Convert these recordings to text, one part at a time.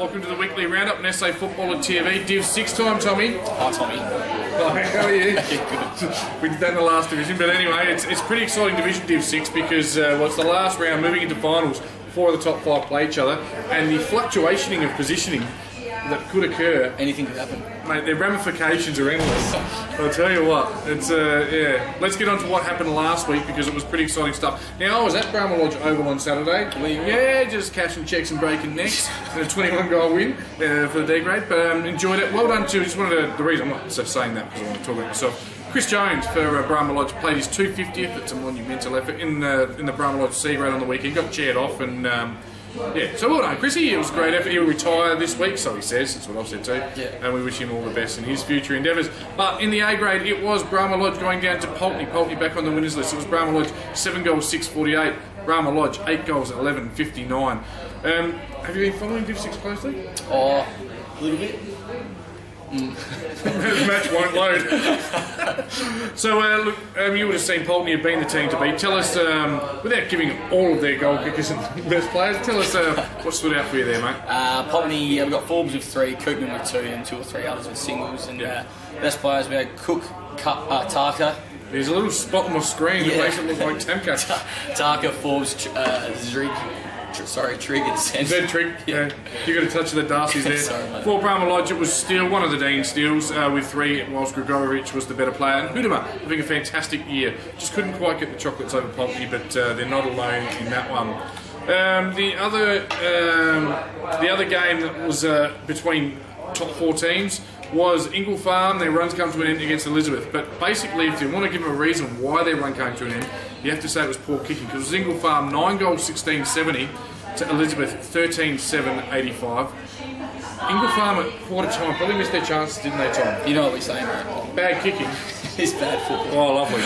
Welcome to the weekly roundup on SA Footballer TV. Div 6 time, Tommy. Hi, Tommy. Hi, how are you? We did that in the last division, but anyway, it's pretty exciting division, Div 6, because it's the last round, moving into finals. 4 of the top 5 play each other, and the fluctuating of positioning that could occur. Anything could happen. Mate, their ramifications are endless. I'll tell you what, it's, yeah. Let's get on to what happened last week, because it was pretty exciting stuff. Now, I was at Brahma Lodge Oval on Saturday. Yeah, just cashing checks and breaking necks. And a 21-goal win for the D grade, but enjoyed it. Well done to, just wanted to, the reason I'm not saying that because I want to talk about myself. Chris Jones for Brahma Lodge played his 250th. It's a monumental effort in the Brahma Lodge C grade on the weekend. Got chaired off and yeah, so well done, Chrissy. It was a great effort. He'll retire this week, so he says. That's what I've said too. Yeah. And we wish him all the best in his future endeavours. But in the A grade, it was Brahma Lodge going down to Pulteney. Pulteney back on the winners list. It was Brahma Lodge 7 goals, 648. Brahma Lodge 8 goals, 11, 59. Have you been following Div 6 closely? Oh, a little bit. The match won't load. So, look, you would have seen Pulteney have been the team to beat. Tell us, without giving all of their goal kickers and best players, tell us what stood out for you there, mate. Pulteney, we've got Forbes with 3, Koopman with 2, and 2 or 3 others with singles. And best players, we had Cook, Tarka. There's a little spot on my screen that makes it look like Tamka. Tarka, Forbes, Trig and Centre. Trig, yeah. You got a touch of the Darcy's there. Sorry, for Brahma Lodge, it was Steele, one of the Dean Steels, with 3, whilst Grigorovich was the better player. And Hudema having a fantastic year. Just couldn't quite get the chocolates over Pulteney, but they're not alone in that one. The other game that was between top 4 teams was Ingle Farm. Their runs come to an end against Elizabeth. But basically, if you want to give them a reason why their run came to an end, you have to say it was poor kicking. Because it was Ingle Farm 9 goals, 16-70 to Elizabeth 13-7, 85. Ingle Farm at quarter time probably missed their chances, didn't they, Tom? You know what we're saying, right? Bad kicking. It's bad football. Oh, lovely.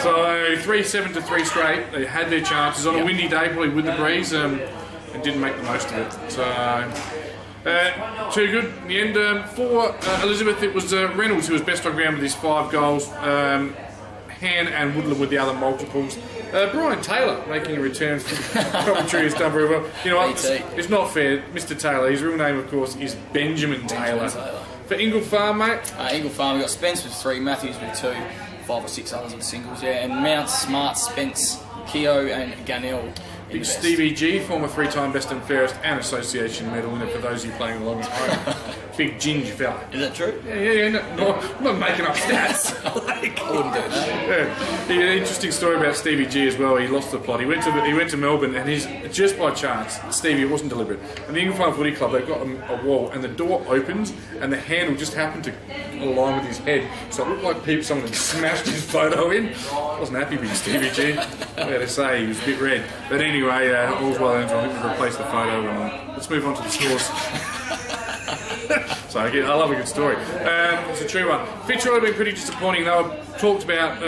So 3-7 to 3 straight. They had their chances on a windy day, probably with the breeze, and didn't make the most of it. So. Too good. In the end, for Elizabeth, it was Reynolds who was best on ground with his 5 goals. Han and Woodland with the other multiples. Brian Taylor making a return from Coventry has done very well. You know what? It's not fair. Mr. Taylor, his real name, of course, is Benjamin Taylor. For Ingle Farm, mate? Ingle Farm, we've got Spence with 3, Matthews with 2, 5 or 6 others with singles, yeah. And Mount, Smart, Spence, Keogh and Ganell. Big Stevie G, former 3-time best and fairest and association medal winner for those of you playing along at home. Big ginger fella. Is that true? Yeah. No, I'm not making up stats. I wouldn't do that. Yeah. Interesting story about Stevie G as well. He lost the plot. He went to Melbourne, and he's just by chance. Stevie, it wasn't deliberate. And the Ingle Farm Footy Club, they've got a wall, and the door opens, and the handle just happened to align with his head. So it looked like someone had smashed his photo in. I wasn't happy with Stevie G. I had to say he was a bit red. But anyway, all's well and I think we've replaced the photo, and let's move on to the scores. So again, I love a good story. It's a true one. Fitzroy have been pretty disappointing. They were talked about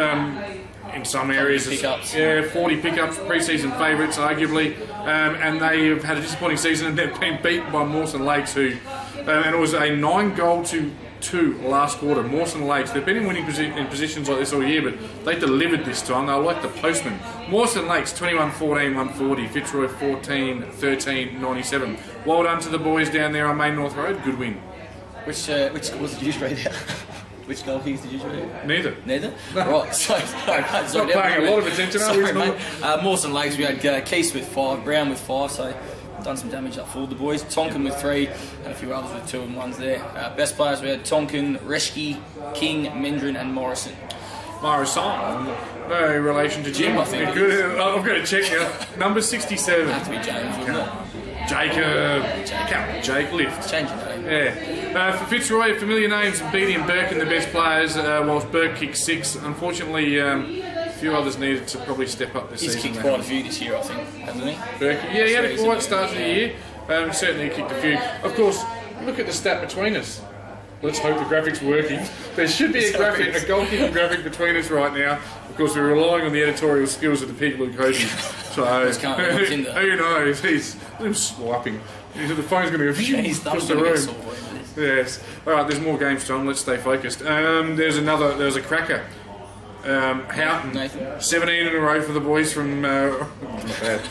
in some areas. 40 pickups, pre-season favourites, arguably, and they have had a disappointing season, and they've been beaten by Mawson Lakes, who, and it was a 9-goal-2 last quarter. Mawson Lakes, they've been in winning positions like this all year, but they delivered this time. They were like the postman. Mawson Lakes 21-14, 140. Fitzroy 14-13, 97. Well done to the boys down there on Main North Road. Good win. Which scores did you straight out? Which goal kicks did you straight out? Neither. No. Right. So not paying a lot of attention, are we? Sorry, mate. Mawson Lakes, we had Keese with 5, Brown with 5, so done some damage up for the boys. Tonkin with 3, and a few others with 2 and 1s there. Best players, we had Tonkin, Reschke, King, Mendrin and Morrison. No relation to Jim, I think. Good. I've got to check now. Number 67. Have to be James, wouldn't it? Jacob. Jake Lift. Change your name. Yeah. For Fitzroy, familiar names, Beattie and Birkin, the best players, whilst Burke kicked 6. Unfortunately, a few others needed to probably step up this season. He's kicked quite a few this year, I think, hasn't he? Burke, yeah, he had a quiet start to the year. Certainly kicked a few. Of course, look at the stat between us. Let's hope the graphic's working. There should be a graphic, a goal-kicking graphic between us right now. Of course, we're relying on the editorial skills of the people who coaches. So, who knows? He's swiping. The phone's going to go across the room. Yes. All right, there's more games, Tom. Let's stay focused. There's a cracker. Houghton. 17 in a row for the boys from... not bad.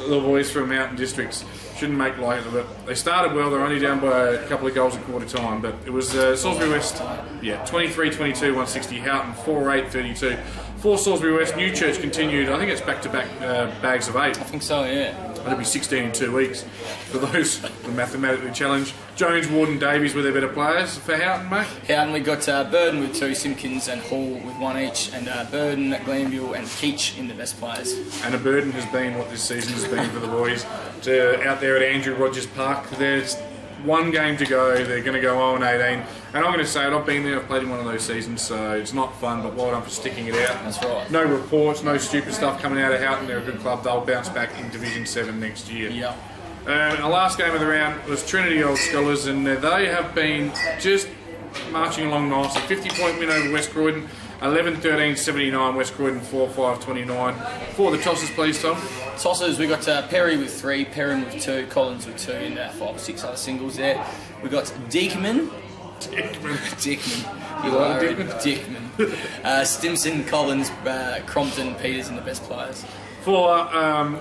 The boys from Mountain Districts. shouldn't make light of it. They started well, they're only down by a couple of goals at quarter time, but it was Salisbury West, 23-22, 160, Houghton 4-8-32. For Salisbury West, Newchurch continued, I think it's back-to-back bags of 8. I think so, yeah. It'll be 16 in 2 weeks for those who are mathematically challenged. Jones, Ward and Davies were their better players. For Houghton, mate? Houghton, we got Burden with 2, Simpkins and Hall with 1 each, and Burden, Glanville and Keach in the best players. And a burden has been what this season has been for the boys. Out there at Andrew Rogers Park, there's one game to go. They're going to go 0-18. And I'm going to say it, I've been there, I've played in one of those seasons, so it's not fun, but well done for sticking it out. That's right. No reports, no stupid stuff coming out of Houghton. They're a good club. They'll bounce back in Division 7 next year. Yeah. The last game of the round was Trinity Old Scholars, and they have been just marching along nicely. 50-point win over West Croydon. 11-13-79, West Croydon 4-5-29. For the tossers, please, Tom. Tossers, we got Perry with 3, Perrin with 2, Collins with 2, and 5 or 6 other singles there. We got Dickman. You are Dickman. Stimson, Collins, Crompton, Peters in the best players. For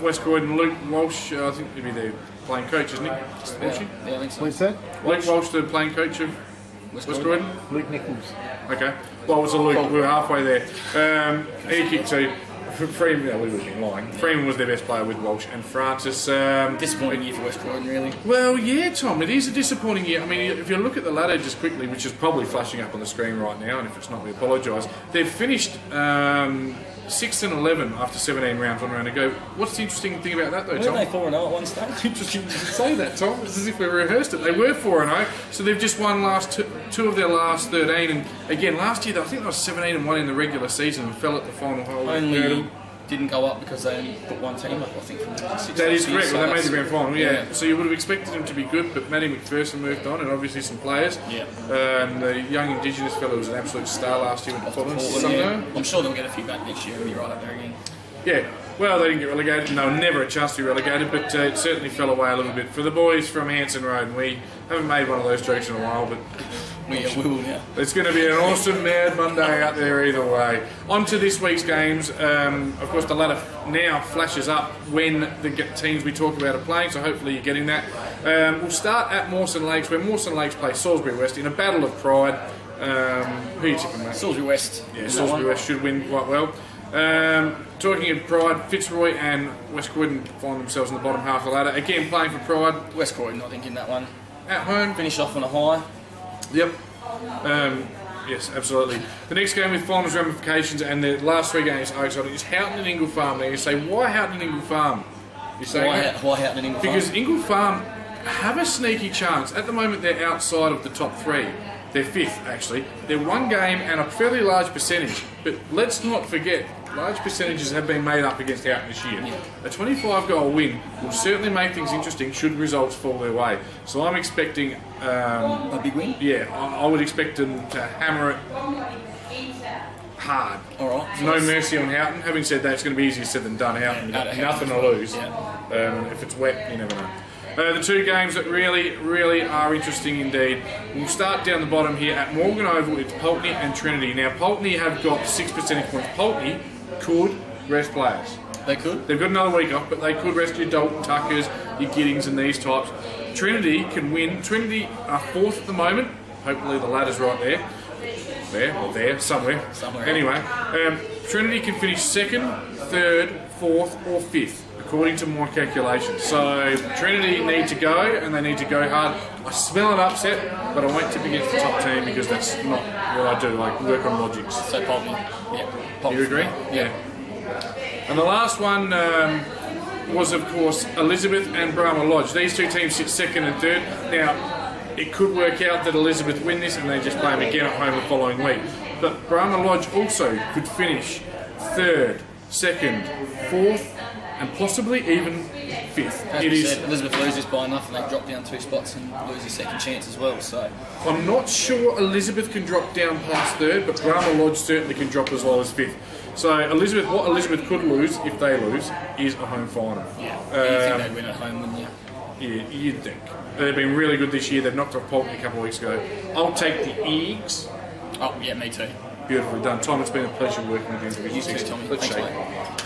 West Croydon, Luke Walsh, I think he'll be the playing coach, isn't he? Yeah, I think so. What's that? Luke Walsh, the playing coach of West Croydon? Luke Nichols. Okay. Well, it was a Luke. We were halfway there. He kicked 2. Freeman, we would have been lying. Freeman was their best player with Walsh and Francis. Disappointing year for West Croydon, really. Well, yeah, Tom, it is a disappointing year. I mean, if you look at the ladder just quickly, which is probably flashing up on the screen right now, and if it's not, we apologise. They've finished 6 and 11 after 17 rounds, 1 round to go. What's the interesting thing about that, though, Tom? Weren't they 4-0 at one stage? Interesting to say that, Tom. It's as if we rehearsed it. They were 4-0, so they've just won two of their last 13. And again, last year, I think they were 17-1 in the regular season and fell at the final hole. Only didn't go up because they only put one team up, I think, from the 6. That is correct. Well, they made the grand final, yeah. So you would have expected them to be good, but Matty McPherson moved on, and obviously some players. Yeah. The young Indigenous fellow was an absolute star last year with Portland. Yeah. I'm sure they'll get a few back next year and be right up there again. Yeah, well, they didn't get relegated, and they were never a chance to be relegated, but it certainly fell away a little bit. For the boys from Hanson Road, and we haven't made one of those jokes in a while, but we will now. It's going to be an awesome Mad Monday out there either way. On to this week's games. Of course, the ladder now flashes up when the teams we talk about are playing, so hopefully you're getting that. We'll start at Mawson Lakes, where Mawson Lakes play Salisbury West in a battle of pride. Who are you tipping, mate? Salisbury West. Yeah, Salisbury West should win quite well. Talking of pride, Fitzroy and West Croydon find themselves in the bottom half of the ladder. Again, playing for pride. West Croydon, I think, in that one. At home. Finish off on a high. Yep. Yes, absolutely. The next game with finals ramifications and the last 3 games are exciting is Houghton and Ingle Farm. Now you say, why Houghton and Ingle Farm? You say why Houghton and Ingle Farm? Because Ingle Farm have a sneaky chance. At the moment, they're outside of the top 3. They're 5th, actually. They're 1 game and a fairly large percentage. But let's not forget, large percentages have been made up against Houghton this year. Yeah. A 25-goal win will certainly make things interesting should results fall their way. So I'm expecting... a big win? Yeah, I would expect them to hammer it hard. All right. No mercy on Houghton. Having said that, it's going to be easier said than done. Houghton, nothing to lose. Yeah. If it's wet, you never know. The 2 games that really are interesting indeed. We'll start down the bottom here at Morgan Oval. It's Pulteney and Trinity. Now, Pulteney have got 6 percentage points. Pulteney could rest players. They could? They've got another week off, but they could rest your Dalton Tuckers, your Giddings and these types. Trinity can win. Trinity are 4th at the moment. Hopefully the ladder's right there. Somewhere. Anyway, Trinity can finish 2nd, 3rd, 4th or 5th. According to my calculations. So Trinity need to go, and they need to go hard. I smell an upset, but I won't tip against the top team because that's not what I do. I work on logics. So Pulteney. Yeah. You agree? Yeah. And the last one was, of course, Elizabeth and Brahma Lodge. These 2 teams sit 2nd and 3rd. Now, it could work out that Elizabeth win this and they just play them again at home the following week. But Brahma Lodge also could finish 3rd, 2nd, 4th, and possibly even 5th. As we said, Elizabeth loses by enough and they drop down 2 spots and lose a second chance as well. So I'm not sure Elizabeth can drop down past 3rd, but Brahma Lodge certainly can drop as low as 5th. So what Elizabeth could lose, if they lose, is a home final. Yeah, you think they'd win at home, wouldn't you? Yeah, you'd think. They've been really good this year. They've knocked off Pulteney a couple of weeks ago. I'll take the Eagles. Oh, yeah, me too. Beautifully done. Tom, it's been a pleasure working with you. You too, Tommy. Let's Thanks, shake. mate.